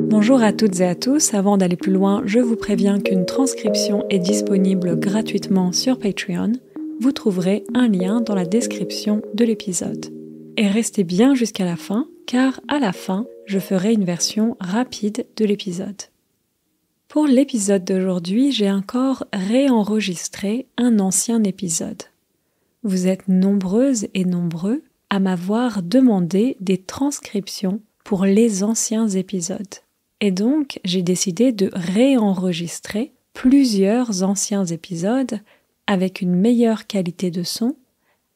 Bonjour à toutes et à tous, avant d'aller plus loin, je vous préviens qu'une transcription est disponible gratuitement sur Patreon. Vous trouverez un lien dans la description de l'épisode. Et restez bien jusqu'à la fin, car à la fin, je ferai une version rapide de l'épisode. Pour l'épisode d'aujourd'hui, j'ai encore réenregistré un ancien épisode. Vous êtes nombreuses et nombreux à m'avoir demandé des transcriptions pour les anciens épisodes. Et donc, j'ai décidé de réenregistrer plusieurs anciens épisodes avec une meilleure qualité de son,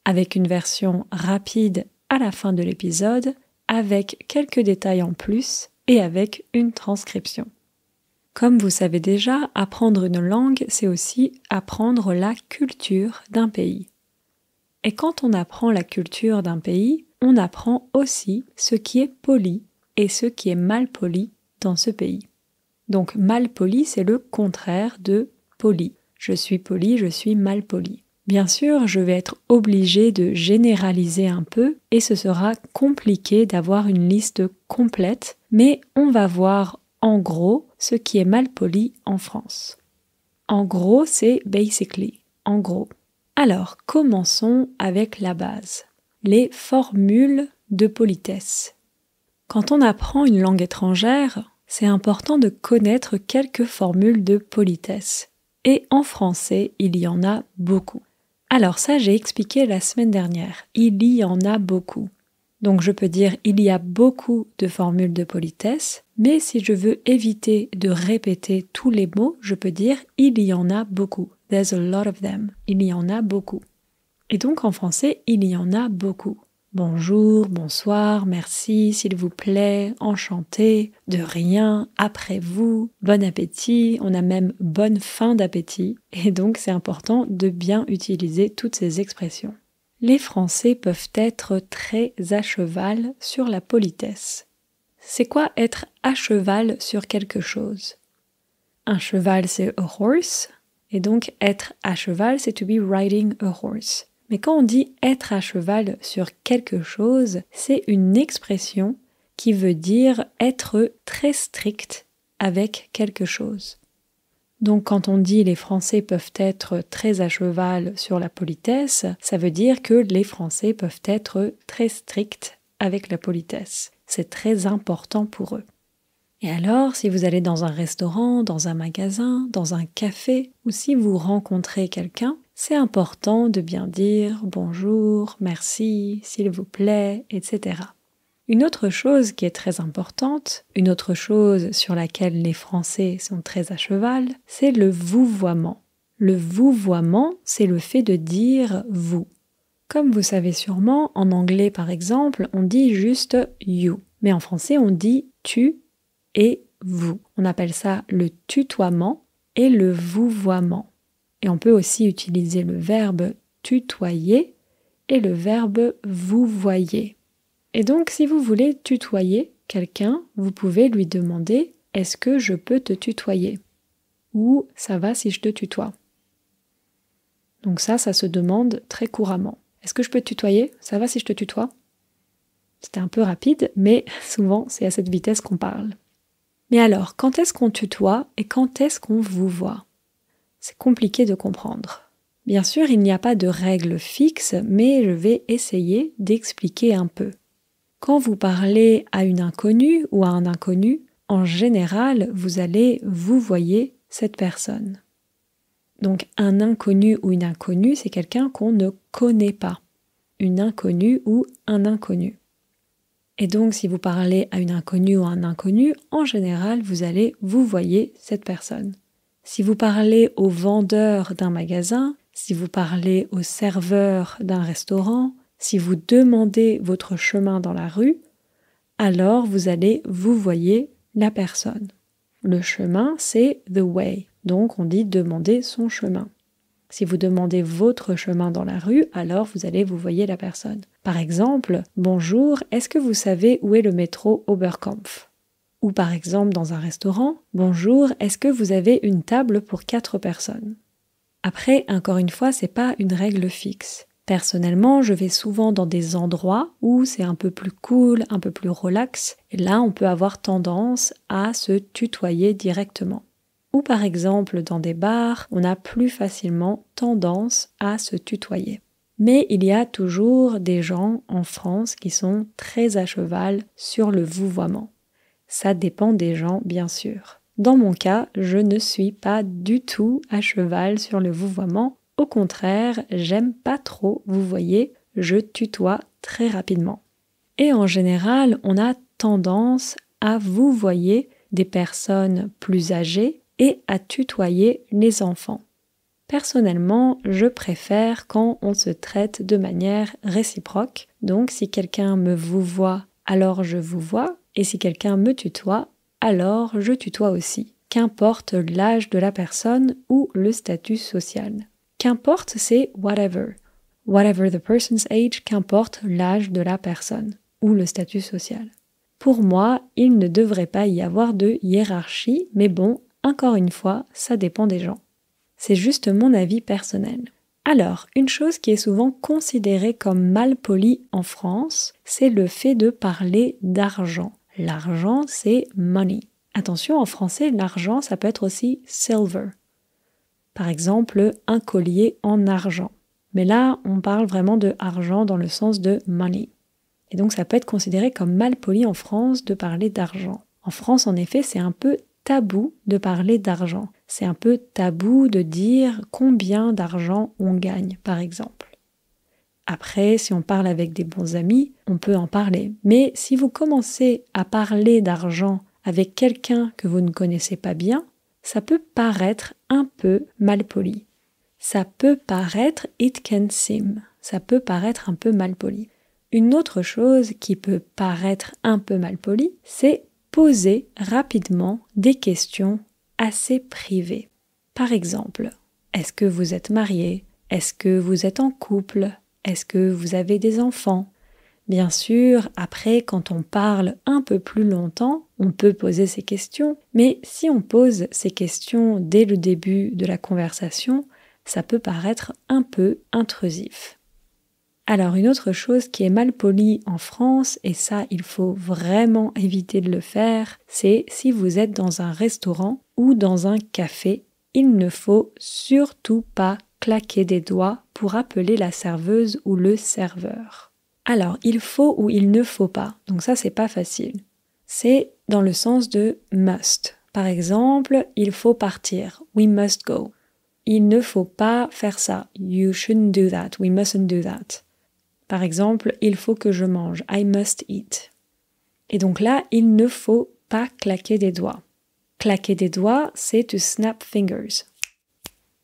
avec une version rapide à la fin de l'épisode, avec quelques détails en plus et avec une transcription. Comme vous savez déjà, apprendre une langue, c'est aussi apprendre la culture d'un pays. Et quand on apprend la culture d'un pays, on apprend aussi ce qui est poli et ce qui est mal poli dans ce pays. Donc mal poli, c'est le contraire de poli. Je suis poli, je suis mal poli. Bien sûr, je vais être obligée de généraliser un peu et ce sera compliqué d'avoir une liste complète, mais on va voir en gros ce qui est mal poli en France. En gros, c'est basically, en gros. Alors, commençons avec la base. Les formules de politesse. Quand on apprend une langue étrangère, c'est important de connaître quelques formules de politesse. Et en français, il y en a beaucoup. Alors ça, j'ai expliqué la semaine dernière. Il y en a beaucoup. Donc je peux dire il y a beaucoup de formules de politesse, mais si je veux éviter de répéter tous les mots, je peux dire il y en a beaucoup. There's a lot of them. Il y en a beaucoup. Et donc en français, il y en a beaucoup. Bonjour, bonsoir, merci, s'il vous plaît, enchanté, de rien, après vous, bon appétit, on a même bonne fin d'appétit. Et donc c'est important de bien utiliser toutes ces expressions. Les Français peuvent être très à cheval sur la politesse. C'est quoi être à cheval sur quelque chose? Un cheval, c'est a horse, et donc être à cheval, c'est to be riding a horse. Mais quand on dit être à cheval sur quelque chose, c'est une expression qui veut dire être très strict avec quelque chose. Donc quand on dit les Français peuvent être très à cheval sur la politesse, ça veut dire que les Français peuvent être très stricts avec la politesse. C'est très important pour eux. Et alors, si vous allez dans un restaurant, dans un magasin, dans un café, ou si vous rencontrez quelqu'un, c'est important de bien dire bonjour, merci, s'il vous plaît, etc. Une autre chose qui est très importante, une autre chose sur laquelle les Français sont très à cheval, c'est le vouvoiement. Le vouvoiement, c'est le fait de dire vous. Comme vous savez sûrement, en anglais par exemple, on dit juste you. Mais en français, on dit tu et vous. On appelle ça le tutoiement et le vouvoiement. Et on peut aussi utiliser le verbe tutoyer et le verbe vouvoyer. Et donc, si vous voulez tutoyer quelqu'un, vous pouvez lui demander « Est-ce que je peux te tutoyer ?» ou « Ça va si je te tutoie ?» Donc ça se demande très couramment. « Est-ce que je peux te tutoyer? Ça va si je te tutoie ?» C'était un peu rapide, mais souvent, c'est à cette vitesse qu'on parle. Mais alors, quand est-ce qu'on tutoie et quand est-ce qu'on vouvoie? C'est compliqué de comprendre. Bien sûr, il n'y a pas de règle fixe, mais je vais essayer d'expliquer un peu. Quand vous parlez à une inconnue ou à un inconnu, en général, vous allez vouvoyer cette personne. Donc, un inconnu ou une inconnue, c'est quelqu'un qu'on ne connaît pas. Une inconnue ou un inconnu. Et donc, si vous parlez à une inconnue ou à un inconnu, en général, vous allez vouvoyer cette personne. Si vous parlez au vendeur d'un magasin, si vous parlez au serveur d'un restaurant, si vous demandez votre chemin dans la rue, alors vous allez vouvoyer la personne. Le chemin, c'est the way, donc on dit demander son chemin. Si vous demandez votre chemin dans la rue, alors vous allez vouvoyer la personne. Par exemple, bonjour, est-ce que vous savez où est le métro Oberkampf? Ou par exemple, dans un restaurant, bonjour, est-ce que vous avez une table pour 4 personnes? Après, encore une fois, c'est pas une règle fixe. Personnellement, je vais souvent dans des endroits où c'est un peu plus cool, un peu plus relax, et là on peut avoir tendance à se tutoyer directement. Ou par exemple dans des bars, on a plus facilement tendance à se tutoyer. Mais il y a toujours des gens en France qui sont très à cheval sur le vouvoiement. Ça dépend des gens, bien sûr. Dans mon cas, je ne suis pas du tout à cheval sur le vouvoiement. Au contraire, j'aime pas trop vouvoyer, je tutoie très rapidement. Et en général, on a tendance à vouvoyer des personnes plus âgées et à tutoyer les enfants. Personnellement, je préfère quand on se traite de manière réciproque. Donc si quelqu'un me vouvoie, alors je vouvoie, et si quelqu'un me tutoie, alors je tutoie aussi. Qu'importe l'âge de la personne ou le statut social. Qu'importe, c'est whatever. Whatever the person's age, qu'importe l'âge de la personne ou le statut social. Pour moi, il ne devrait pas y avoir de hiérarchie, mais bon, encore une fois, ça dépend des gens. C'est juste mon avis personnel. Alors, une chose qui est souvent considérée comme malpolie en France, c'est le fait de parler d'argent. L'argent, c'est money. Attention, en français, l'argent, ça peut être aussi silver. Par exemple, un collier en argent. Mais là, on parle vraiment de argent dans le sens de money. Et donc, ça peut être considéré comme malpoli en France de parler d'argent. En France, en effet, c'est un peu tabou de parler d'argent. C'est un peu tabou de dire combien d'argent on gagne, par exemple. Après, si on parle avec des bons amis, on peut en parler. Mais si vous commencez à parler d'argent avec quelqu'un que vous ne connaissez pas bien, ça peut paraître un peu malpoli. Ça peut paraître it can seem. Ça peut paraître un peu malpoli. Une autre chose qui peut paraître un peu malpoli, c'est poser rapidement des questions assez privées. Par exemple, est-ce que vous êtes marié? Est-ce que vous êtes en couple? Est-ce que vous avez des enfants? Bien sûr, après, quand on parle un peu plus longtemps, on peut poser ces questions, mais si on pose ces questions dès le début de la conversation, ça peut paraître un peu intrusif. Alors une autre chose qui est malpolie en France, et ça il faut vraiment éviter de le faire, c'est si vous êtes dans un restaurant ou dans un café, il ne faut surtout pas claquer des doigts pour appeler la serveuse ou le serveur. Alors il faut ou il ne faut pas, donc ça c'est pas facile. C'est dans le sens de must. Par exemple, il faut partir, we must go. Il ne faut pas faire ça, you shouldn't do that, we mustn't do that. Par exemple, il faut que je mange, I must eat. Et donc là, il ne faut pas claquer des doigts. Claquer des doigts, c'est to snap fingers.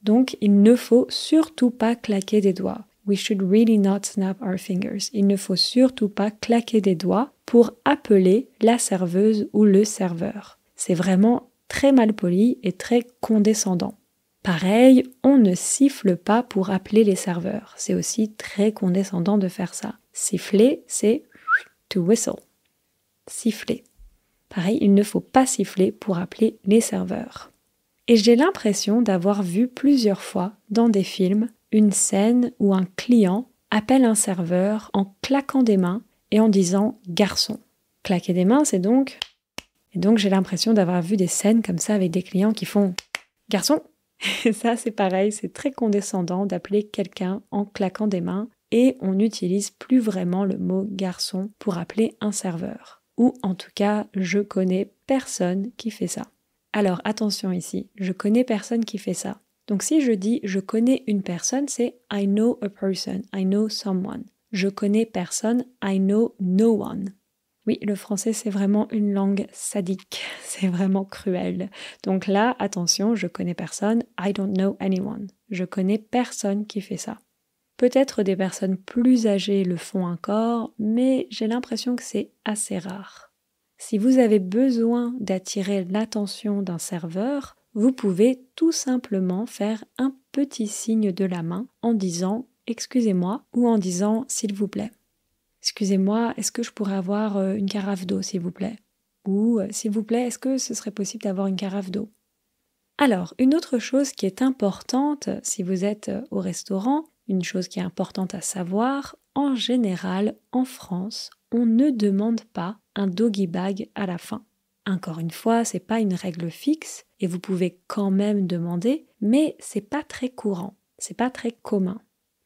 Donc, il ne faut surtout pas claquer des doigts. We should really not snap our fingers. Il ne faut surtout pas claquer des doigts pour appeler la serveuse ou le serveur. C'est vraiment très malpoli et très condescendant. Pareil, on ne siffle pas pour appeler les serveurs. C'est aussi très condescendant de faire ça. Siffler, c'est to whistle. Siffler. Pareil, il ne faut pas siffler pour appeler les serveurs. Et j'ai l'impression d'avoir vu plusieurs fois dans des films une scène où un client appelle un serveur en claquant des mains et en disant « garçon ». Claquer des mains, c'est donc... Et donc j'ai l'impression d'avoir vu des scènes comme ça avec des clients qui font « garçon ». Et ça, c'est pareil, c'est très condescendant d'appeler quelqu'un en claquant des mains et on n'utilise plus vraiment le mot garçon pour appeler un serveur. Ou en tout cas, je connais personne qui fait ça. Alors attention ici, je connais personne qui fait ça. Donc si je dis je connais une personne, c'est I know a person, I know someone. Je connais personne, I know no one. Oui, le français, c'est vraiment une langue sadique, c'est vraiment cruel. Donc là, attention, je connais personne, I don't know anyone. Je connais personne qui fait ça. Peut-être des personnes plus âgées le font encore, mais j'ai l'impression que c'est assez rare. Si vous avez besoin d'attirer l'attention d'un serveur, vous pouvez tout simplement faire un petit signe de la main en disant « excusez-moi » ou en disant « s'il vous plaît ». Excusez-moi, est-ce que je pourrais avoir une carafe d'eau, s'il vous plaît? Ou, s'il vous plaît, est-ce que ce serait possible d'avoir une carafe d'eau? Alors, une autre chose qui est importante si vous êtes au restaurant, une chose qui est importante à savoir, en général, en France, on ne demande pas un doggy bag à la fin. Encore une fois, c'est pas une règle fixe et vous pouvez quand même demander, mais c'est pas très courant, c'est pas très commun.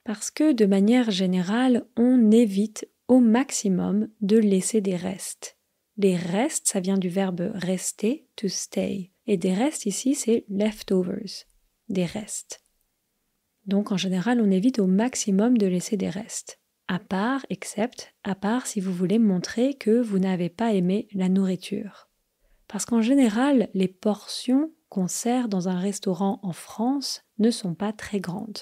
Parce que de manière générale, on évite au maximum de laisser des restes. Les restes, ça vient du verbe rester, to stay. Et des restes ici, c'est leftovers, des restes. Donc en général, on évite au maximum de laisser des restes. À part si vous voulez montrer que vous n'avez pas aimé la nourriture. Parce qu'en général, les portions qu'on sert dans un restaurant en France ne sont pas très grandes.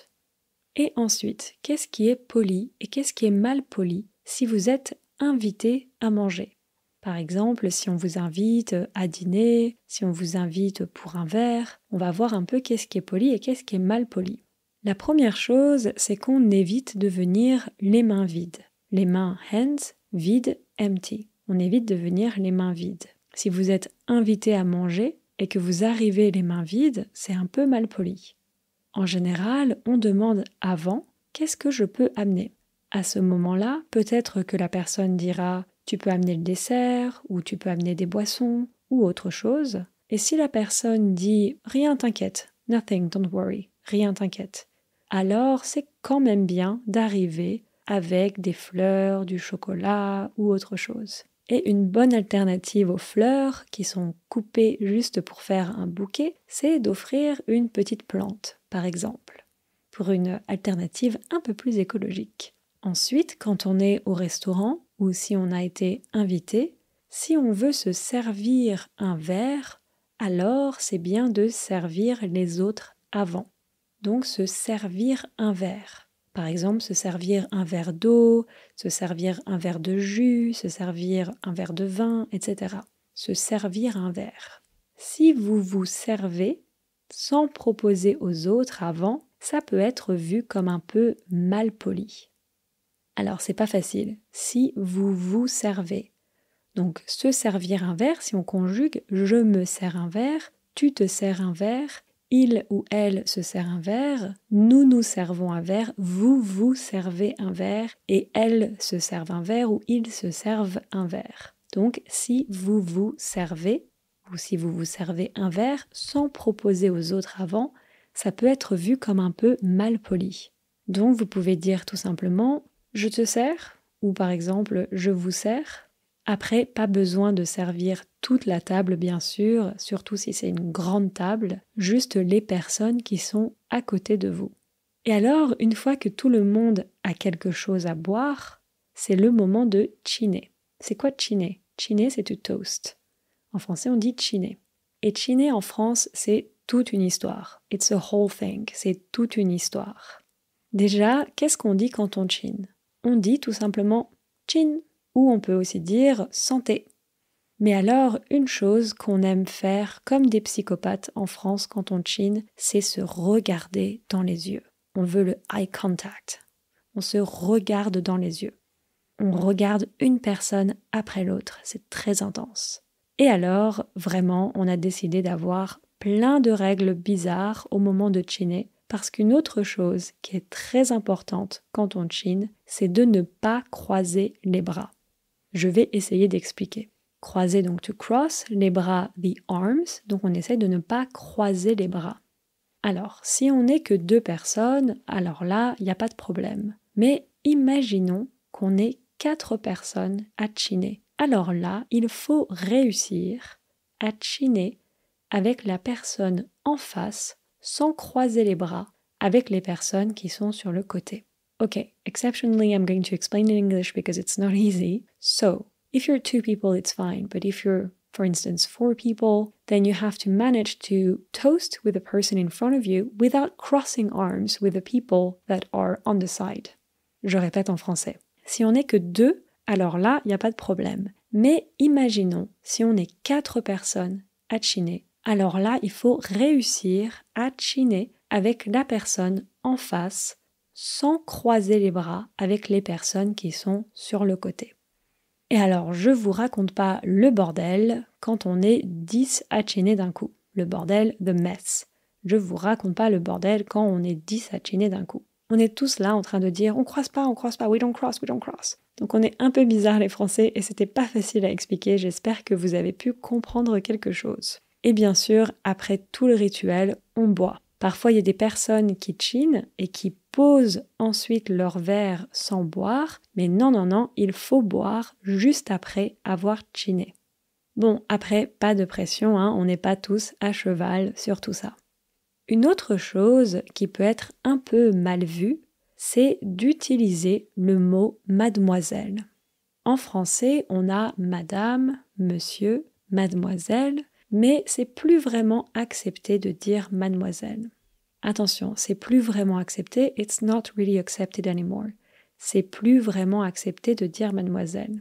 Et ensuite, qu'est-ce qui est poli et qu'est-ce qui est mal poli si vous êtes invité à manger? Par exemple, si on vous invite à dîner, si on vous invite pour un verre, on va voir un peu qu'est-ce qui est poli et qu'est-ce qui est mal poli. La première chose, c'est qu'on évite de venir les mains vides. Les mains hands, vides, empty. On évite de venir les mains vides. Si vous êtes invité à manger et que vous arrivez les mains vides, c'est un peu mal poli. En général, on demande avant « qu'est-ce que je peux amener ?» À ce moment-là, peut-être que la personne dira « tu peux amener le dessert » ou « tu peux amener des boissons » ou autre chose. Et si la personne dit « rien t'inquiète, nothing, don't worry, rien t'inquiète », alors c'est quand même bien d'arriver avec des fleurs, du chocolat ou autre chose. Et une bonne alternative aux fleurs, qui sont coupées juste pour faire un bouquet, c'est d'offrir une petite plante, par exemple, pour une alternative un peu plus écologique. Ensuite, quand on est au restaurant, ou si on a été invité, si on veut se servir un verre, alors c'est bien de servir les autres avant. Donc se servir un verre. Par exemple, se servir un verre d'eau, se servir un verre de jus, se servir un verre de vin, etc. Se servir un verre. Si vous vous servez sans proposer aux autres avant, ça peut être vu comme un peu mal poli. Alors, c'est pas facile. Si vous vous servez. Donc, se servir un verre, si on conjugue je me sers un verre, tu te sers un verre, il ou elle se sert un verre, nous nous servons un verre, vous vous servez un verre et elles se servent un verre ou ils se servent un verre. Donc si vous vous servez ou si vous vous servez un verre sans proposer aux autres avant, ça peut être vu comme un peu mal poli. Donc vous pouvez dire tout simplement « je te sers » ou par exemple « je vous sers ». Après, pas besoin de servir toute la table, bien sûr, surtout si c'est une grande table, juste les personnes qui sont à côté de vous. Et alors, une fois que tout le monde a quelque chose à boire, c'est le moment de chiner. C'est quoi chiner? Chiner, c'est to toast. En français, on dit chiner. Et chiner en France, c'est toute une histoire. It's a whole thing. C'est toute une histoire. Déjà, qu'est-ce qu'on dit quand on chine? On dit tout simplement chin. Ou on peut aussi dire santé. Mais alors, une chose qu'on aime faire comme des psychopathes en France quand on chine, c'est se regarder dans les yeux. On veut le eye contact. On se regarde dans les yeux. On regarde une personne après l'autre. C'est très intense. Et alors, vraiment, on a décidé d'avoir plein de règles bizarres au moment de chiner, parce qu'une autre chose qui est très importante quand on chine, c'est de ne pas croiser les bras. Je vais essayer d'expliquer. Croiser, donc to cross, les bras, the arms, donc on essaie de ne pas croiser les bras. Alors, si on n'est que 2 personnes, alors là, il n'y a pas de problème. Mais imaginons qu'on est 4 personnes à chiner. Alors là, il faut réussir à chiner avec la personne en face sans croiser les bras avec les personnes qui sont sur le côté. Okay, exceptionally I'm going to explain in English because it's not easy. So, if you're 2 people, it's fine. But if you're, for instance, 4 people, then you have to manage to toast with the person in front of you without crossing arms with the people that are on the side. Je répète en français. Si on n'est que 2, alors là, il n'y a pas de problème. Mais imaginons, si on est 4 personnes à chiner, alors là, il faut réussir à chiner avec la personne en face sans croiser les bras avec les personnes qui sont sur le côté. Et alors, je vous raconte pas le bordel quand on est 10 à chiner d'un coup. Le bordel, the mess. Je vous raconte pas le bordel quand on est 10 à chiner d'un coup. On est tous là en train de dire on croise pas, we don't cross. Donc on est un peu bizarre les Français et c'était pas facile à expliquer, j'espère que vous avez pu comprendre quelque chose. Et bien sûr, après tout le rituel, on boit. Parfois il y a des personnes qui chinent et qui posent ensuite leur verre sans boire, mais non, il faut boire juste après avoir chiné. Bon, après, pas de pression, on n'est pas tous à cheval sur tout ça. Une autre chose qui peut être un peu mal vue, c'est d'utiliser le mot mademoiselle. En français, on a madame, monsieur, mademoiselle, mais c'est plus vraiment accepté de dire mademoiselle. Attention, c'est plus vraiment accepté, it's not really accepted anymore. C'est plus vraiment accepté de dire mademoiselle.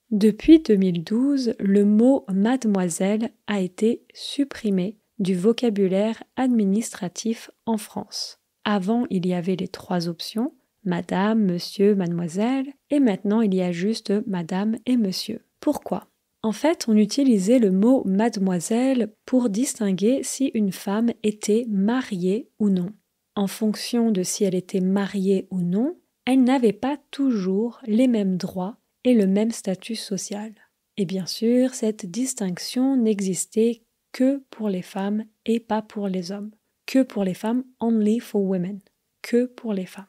Depuis 2012, le mot mademoiselle a été supprimé du vocabulaire administratif en France. Avant, il y avait les 3 options, madame, monsieur, mademoiselle, et maintenant il y a juste madame et monsieur. Pourquoi ? En fait, on utilisait le mot mademoiselle pour distinguer si une femme était mariée ou non. En fonction de si elle était mariée ou non, elle n'avait pas toujours les mêmes droits et le même statut social. Et bien sûr, cette distinction n'existait que pour les femmes et pas pour les hommes. Que pour les femmes, only for women. Que pour les femmes.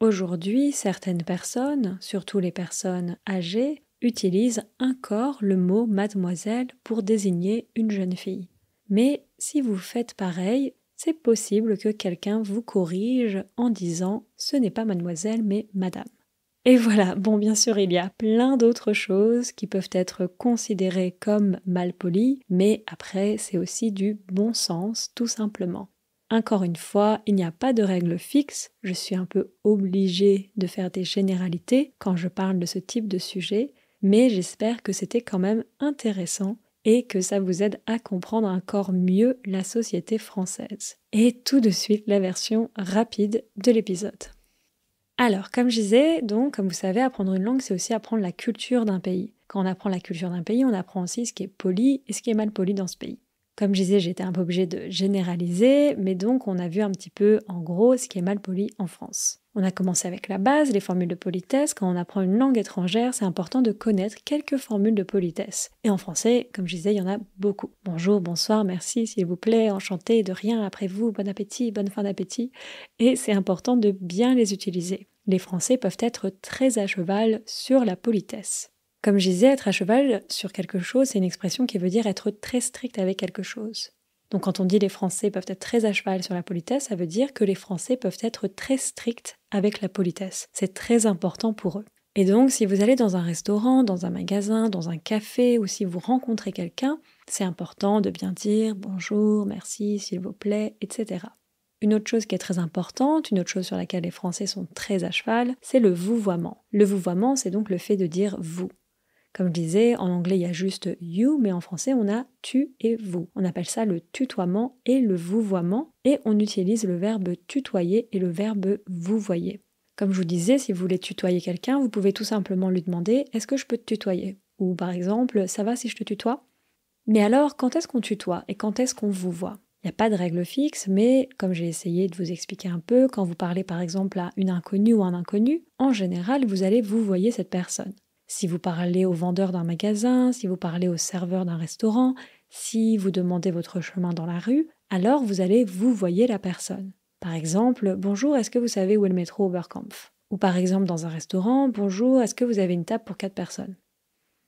Aujourd'hui, certaines personnes, surtout les personnes âgées, utilisent encore le mot mademoiselle pour désigner une jeune fille. Mais si vous faites pareil, c'est possible que quelqu'un vous corrige en disant « ce n'est pas mademoiselle mais madame ». Et voilà, bon bien sûr il y a plein d'autres choses qui peuvent être considérées comme malpolies, mais après c'est aussi du bon sens tout simplement. Encore une fois, il n'y a pas de règle fixe, je suis un peu obligée de faire des généralités quand je parle de ce type de sujet, mais j'espère que c'était quand même intéressant et que ça vous aide à comprendre encore mieux la société française. Et tout de suite la version rapide de l'épisode. Alors, comme je disais, donc, comme vous savez, apprendre une langue, c'est aussi apprendre la culture d'un pays. Quand on apprend la culture d'un pays, on apprend aussi ce qui est poli et ce qui est mal poli dans ce pays. Comme je disais, j'étais un peu obligée de généraliser, mais donc on a vu un petit peu, en gros, ce qui est mal poli en France. On a commencé avec la base, les formules de politesse. Quand on apprend une langue étrangère, c'est important de connaître quelques formules de politesse. Et en français, comme je disais, il y en a beaucoup. Bonjour, bonsoir, merci, s'il vous plaît, enchanté, de rien, après vous, bon appétit, bonne fin d'appétit. Et c'est important de bien les utiliser. Les Français peuvent être très à cheval sur la politesse. Comme je disais, être à cheval sur quelque chose, c'est une expression qui veut dire être très strict avec quelque chose. Donc quand on dit les Français peuvent être très à cheval sur la politesse, ça veut dire que les Français peuvent être très stricts avec la politesse. C'est très important pour eux. Et donc si vous allez dans un restaurant, dans un magasin, dans un café ou si vous rencontrez quelqu'un, c'est important de bien dire bonjour, merci, s'il vous plaît, etc. Une autre chose qui est très importante, une autre chose sur laquelle les Français sont très à cheval, c'est le vouvoiement. Le vouvoiement, c'est donc le fait de dire vous. Comme je disais, en anglais, il y a juste you, mais en français, on a tu et vous. On appelle ça le tutoiement et le vouvoiement, et on utilise le verbe tutoyer et le verbe vouvoyer. Comme je vous disais, si vous voulez tutoyer quelqu'un, vous pouvez tout simplement lui demander « Est-ce que je peux te tutoyer ?» Ou par exemple « Ça va si je te tutoie ?» Mais alors, quand est-ce qu'on tutoie et quand est-ce qu'on vouvoie ? Il n'y a pas de règle fixe, mais comme j'ai essayé de vous expliquer un peu, quand vous parlez par exemple à une inconnue ou un inconnu, en général, vous allez vouvoyer cette personne. Si vous parlez au vendeur d'un magasin, si vous parlez au serveur d'un restaurant, si vous demandez votre chemin dans la rue, alors vous allez vouvoyer la personne. Par exemple, « Bonjour, est-ce que vous savez où est le métro Oberkampf ?» Ou par exemple, dans un restaurant, « Bonjour, est-ce que vous avez une table pour 4 personnes ?»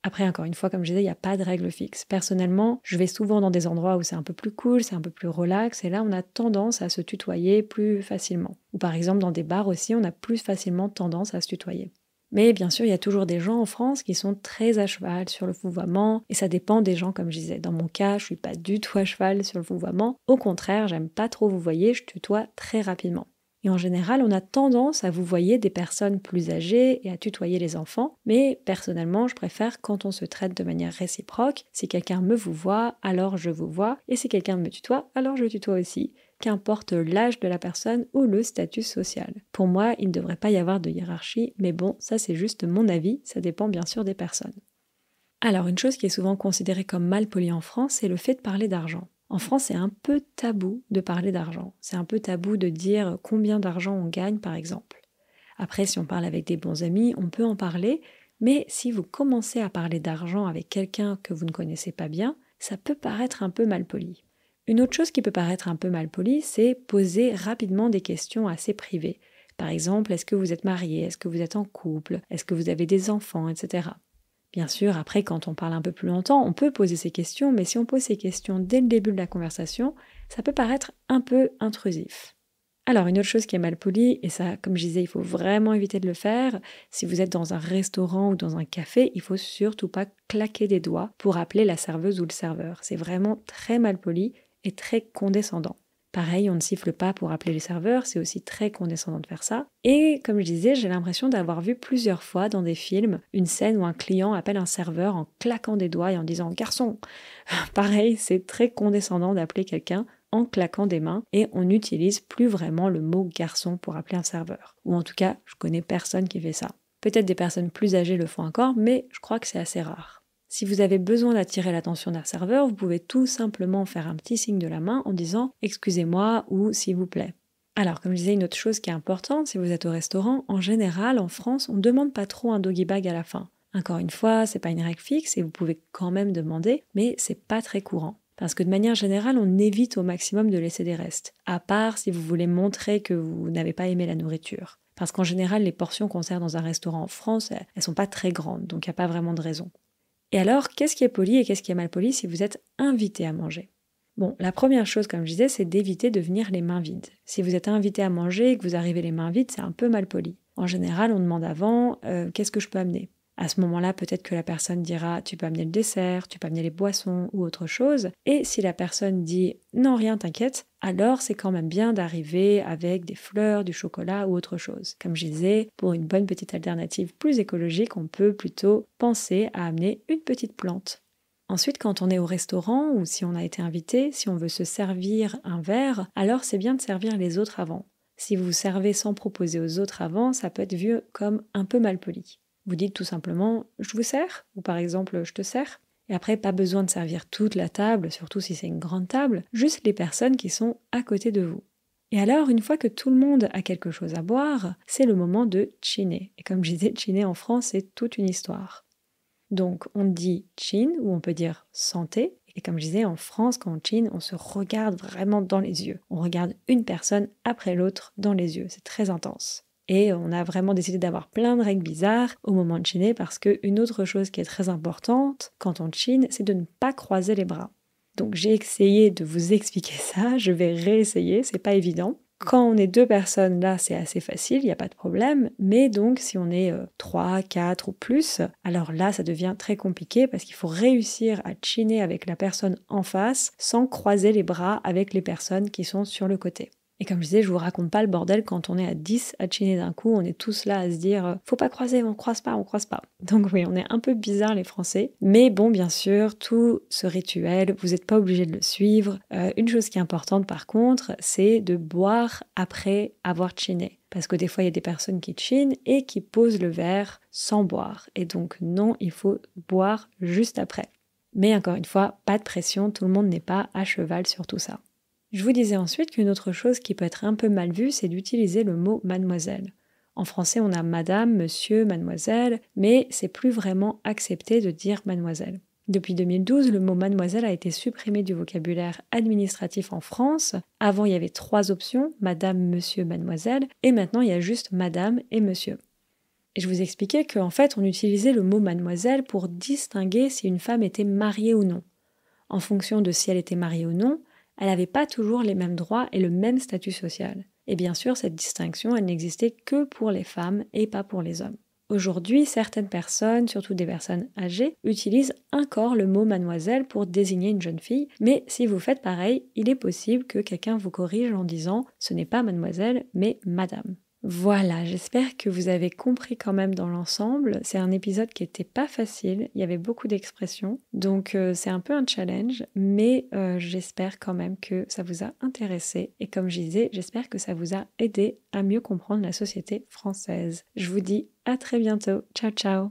Après, encore une fois, comme je disais, il n'y a pas de règle fixe. Personnellement, je vais souvent dans des endroits où c'est un peu plus cool, c'est un peu plus relax, et là, on a tendance à se tutoyer plus facilement. Ou par exemple, dans des bars aussi, on a plus facilement tendance à se tutoyer. Mais bien sûr, il y a toujours des gens en France qui sont très à cheval sur le vouvoiement, et ça dépend des gens, comme je disais. Dans mon cas, je suis pas du tout à cheval sur le vouvoiement. Au contraire, j'aime pas trop vouvoyer, je tutoie très rapidement. Et en général, on a tendance à vouvoyer des personnes plus âgées et à tutoyer les enfants, mais personnellement, je préfère quand on se traite de manière réciproque. Si quelqu'un me vouvoie, alors je vouvoie, et si quelqu'un me tutoie, alors je tutoie aussi. Qu'importe l'âge de la personne ou le statut social. Pour moi, il ne devrait pas y avoir de hiérarchie, mais bon, ça c'est juste mon avis, ça dépend bien sûr des personnes. Alors, une chose qui est souvent considérée comme mal polie en France, c'est le fait de parler d'argent. En France, c'est un peu tabou de parler d'argent. C'est un peu tabou de dire combien d'argent on gagne, par exemple. Après, si on parle avec des bons amis, on peut en parler, mais si vous commencez à parler d'argent avec quelqu'un que vous ne connaissez pas bien, ça peut paraître un peu malpoli. Une autre chose qui peut paraître un peu malpoli, c'est poser rapidement des questions assez privées. Par exemple, est-ce que vous êtes marié? Est-ce que vous êtes en couple? Est-ce que vous avez des enfants? Etc. Bien sûr, après, quand on parle un peu plus longtemps, on peut poser ces questions, mais si on pose ces questions dès le début de la conversation, ça peut paraître un peu intrusif. Alors, une autre chose qui est mal polie, et ça, comme je disais, il faut vraiment éviter de le faire, si vous êtes dans un restaurant ou dans un café, il faut surtout pas claquer des doigts pour appeler la serveuse ou le serveur. C'est vraiment très mal poli et très condescendant. Pareil, on ne siffle pas pour appeler les serveurs, c'est aussi très condescendant de faire ça. Et comme je disais, j'ai l'impression d'avoir vu plusieurs fois dans des films une scène où un client appelle un serveur en claquant des doigts et en disant « garçon ». Pareil, c'est très condescendant d'appeler quelqu'un en claquant des mains et on n'utilise plus vraiment le mot garçon pour appeler un serveur. Ou en tout cas, je connais personne qui fait ça. Peut-être des personnes plus âgées le font encore, mais je crois que c'est assez rare. Si vous avez besoin d'attirer l'attention d'un serveur, vous pouvez tout simplement faire un petit signe de la main en disant « excusez-moi » ou « s'il vous plaît ». Alors, comme je disais, une autre chose qui est importante, si vous êtes au restaurant, en général, en France, on ne demande pas trop un doggy bag à la fin. Encore une fois, c'est pas une règle fixe et vous pouvez quand même demander, mais c'est pas très courant. Parce que de manière générale, on évite au maximum de laisser des restes, à part si vous voulez montrer que vous n'avez pas aimé la nourriture. Parce qu'en général, les portions qu'on sert dans un restaurant en France, elles sont pas très grandes, donc il n'y a pas vraiment de raison. Et alors, qu'est-ce qui est poli et qu'est-ce qui est mal poli si vous êtes invité à manger? Bon, la première chose, comme je disais, c'est d'éviter de venir les mains vides. Si vous êtes invité à manger et que vous arrivez les mains vides, c'est un peu mal poli. En général, on demande avant « qu'est-ce que je peux amener ?» À ce moment-là, peut-être que la personne dira « tu peux amener le dessert, tu peux amener les boissons ou autre chose ». Et si la personne dit « non, rien, t'inquiète », alors c'est quand même bien d'arriver avec des fleurs, du chocolat ou autre chose. Comme je disais, pour une bonne petite alternative plus écologique, on peut plutôt penser à amener une petite plante. Ensuite, quand on est au restaurant ou si on a été invité, si on veut se servir un verre, alors c'est bien de servir les autres avant. Si vous vous servez sans proposer aux autres avant, ça peut être vu comme un peu malpoli. Vous dites tout simplement « je vous sers » ou par exemple « je te sers ». Et après, pas besoin de servir toute la table, surtout si c'est une grande table, juste les personnes qui sont à côté de vous. Et alors, une fois que tout le monde a quelque chose à boire, c'est le moment de chiner. Et comme je disais, chiner en France, c'est toute une histoire. Donc, on dit chin ou on peut dire santé. Et comme je disais, en France, quand on chine, on se regarde vraiment dans les yeux. On regarde une personne après l'autre dans les yeux. C'est très intense. Et on a vraiment décidé d'avoir plein de règles bizarres au moment de chiner parce qu'une autre chose qui est très importante quand on chine, c'est de ne pas croiser les bras. Donc j'ai essayé de vous expliquer ça, je vais réessayer, c'est pas évident. Quand on est deux personnes, là, c'est assez facile, il n'y a pas de problème. Mais donc, si on est 3, 4 ou plus, alors là, ça devient très compliqué parce qu'il faut réussir à chiner avec la personne en face sans croiser les bras avec les personnes qui sont sur le côté. Et comme je disais, je vous raconte pas le bordel quand on est à 10 à chiner d'un coup, on est tous là à se dire faut pas croiser, on croise pas. Donc oui, on est un peu bizarres les Français. Mais bon, bien sûr, tout ce rituel, vous n'êtes pas obligé de le suivre. Une chose qui est importante par contre, c'est de boire après avoir chiné. Parce que des fois, il y a des personnes qui chinent et qui posent le verre sans boire. Et donc non, il faut boire juste après. Mais encore une fois, pas de pression, tout le monde n'est pas à cheval sur tout ça. Je vous disais ensuite qu'une autre chose qui peut être un peu mal vue, c'est d'utiliser le mot mademoiselle. En français, on a madame, monsieur, mademoiselle, mais c'est plus vraiment accepté de dire mademoiselle. Depuis 2012, le mot mademoiselle a été supprimé du vocabulaire administratif en France. Avant, il y avait 3 options, madame, monsieur, mademoiselle, et maintenant, il y a juste madame et monsieur. Et je vous expliquais qu'en fait, on utilisait le mot mademoiselle pour distinguer si une femme était mariée ou non. En fonction de si elle était mariée ou non, elle n'avait pas toujours les mêmes droits et le même statut social. Et bien sûr, cette distinction, elle n'existait que pour les femmes et pas pour les hommes. Aujourd'hui, certaines personnes, surtout des personnes âgées, utilisent encore le mot mademoiselle pour désigner une jeune fille, mais si vous faites pareil, il est possible que quelqu'un vous corrige en disant « ce n'est pas mademoiselle, mais madame ». Voilà, j'espère que vous avez compris quand même dans l'ensemble. C'est un épisode qui n'était pas facile, il y avait beaucoup d'expressions, donc c'est un peu un challenge, mais j'espère quand même que ça vous a intéressé. Et comme je disais, j'espère que ça vous a aidé à mieux comprendre la société française. Je vous dis à très bientôt. Ciao ciao.